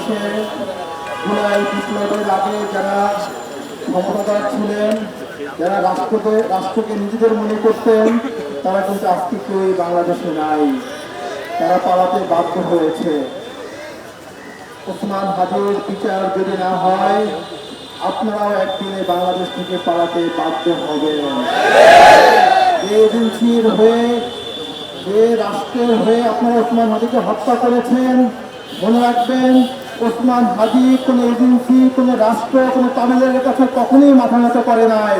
বাংলাদেশে জুলাই বিপ্লবের আগে যারা ক্ষমতাধর ছিলেন, যারা রাষ্ট্রকে নিজেদের মনে করতেন, তারা কিন্তু আজকে কেউই বাংলাদেশে নাই। তারা পালাতে বাধ্য হয়েছে। ওসমান হাদির বিচার যদি না হয়, আপনারাও একদিনে বাংলাদেশ থেকে পালাতে বাধ্য হবেন। যে এজেন্সির হয়ে, যে রাষ্ট্রের হয়ে আপনারা ওসমান হাদিকে হত্যা করেছেন, মনে রাখবেন ওসমান হাদি কোনো এজেন্সি, কোনো রাষ্ট্র, কোনো তামিলের কাছে কখনোই মাথা নত করে নাই।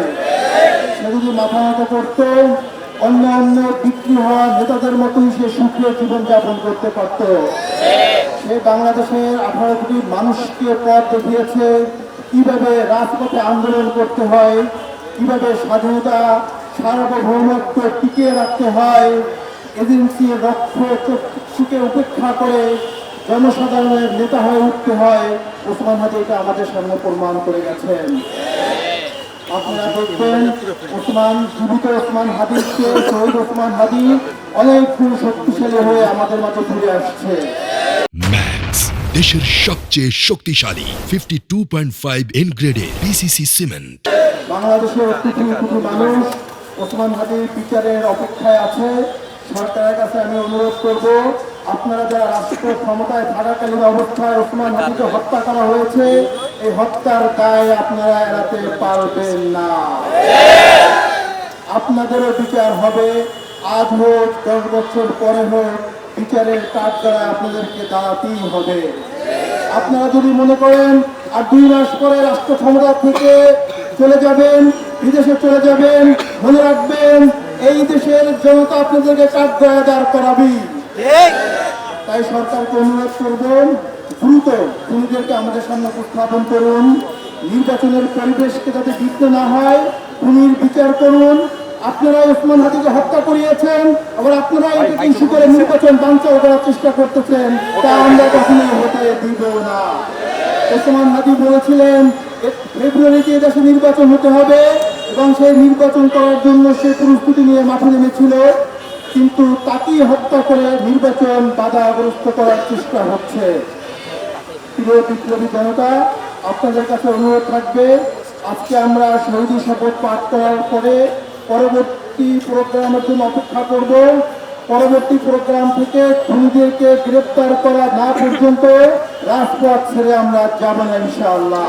সে যদি মাথা নত করত, অন্য বিক্রি হওয়া নেতাদের মতোই সে সুখে জীবনযাপন করতে পারত। সে বাংলাদেশের 18 কোটি মানুষকে পথ দেখিয়েছে কিভাবে রাজপথে আন্দোলন করতে হয়, কিভাবে স্বাধীনতা সার্বভৌমত্ব টিকিয়ে রাখতে হয়, এজেন্সি রক্ষকে উপেক্ষা করে জনসাধারণের নেতা হয়ে উঠতে হয়। ওসমান হাদি এটা আমাদের সামনে প্রমাণ করে গেছেন। আপনারা দেখবেন জীবিত ওসমান হাদির চেয়ে শহীদ ওসমান হাদি অনেক গুণ শক্তিশালী হয়ে আমাদের মাঝে ফিরে আসছে। ম্যাক্স, দেশের সবচেয়ে শক্তিশালী 52.5 এন গ্রেডের পিসিসি সিমেন্ট। বাংলাদেশের কোটি মানুষ ওসমান হাদির বিচারের অপেক্ষায় আছে। সরকারের কাছে আমি অনুরোধ করব, আপনারা যারা রাষ্ট্র ক্ষমতায় থাকাকালীন অবস্থায় ওসমান হাদিকে হত্যা করা হয়েছে, এই হত্যার দায় আপনারা এড়াতে পারবেন না। আপনাদেরও বিচার হবে। আজ হোক, 10 বছর পরে হোক, বিচারের কাঠগড়ায় আপনাদেরকে দাঁড়াতেই হবে। আপনারা যদি মনে করেন আর 2 মাস পরে রাষ্ট্র ক্ষমতা থেকে চলে যাবেন, বিদেশে চলে যাবেন, মনে রাখবেন এই দেশের জনতা আপনাদেরকে কাঠগড়ায় দাঁড় করাবি। তাই সরকারকে অনুরোধ করবেন, দ্রুত খুনিদেরকে আমাদের সামনে উপস্থাপন করুন। নির্বাচনের পরিবেশকে যাতে বিঘ্ন না হয়, খুনির বিচার করুন। আপনারা ওসমান হাদিকে হত্যা করিয়েছেন, আবার আপনারা এটাকে ইস্যু করে নির্বাচন বানচাল করার চেষ্টা করতেছেন। তা আমরা কখনোই হতে দিব না। ওসমান হাদি বলেছিলেন ফেব্রুয়ারিতে দেশে নির্বাচন হতে হবে এবং সেই নির্বাচন করার জন্য সে প্রস্তুতি নিয়ে মাঠে নেমেছিল, কিন্তু তাকেই হত্যা করে নির্বাচন বাধাগ্রস্ত করার চেষ্টা হচ্ছে। প্রিয় বিপ্লবী জনতা, আপনাদের কাছে অনুরোধ থাকবে, আজকে আমরা শহীদী শপথ পাঠ করার পরে পরবর্তী প্রোগ্রামের জন্য অপেক্ষা করব। পরবর্তী প্রোগ্রাম থেকে খুনিদেরকে গ্রেপ্তার করা না পর্যন্ত রাজপথ ছেড়ে আমরা যাব না ইনশাআল্লাহ।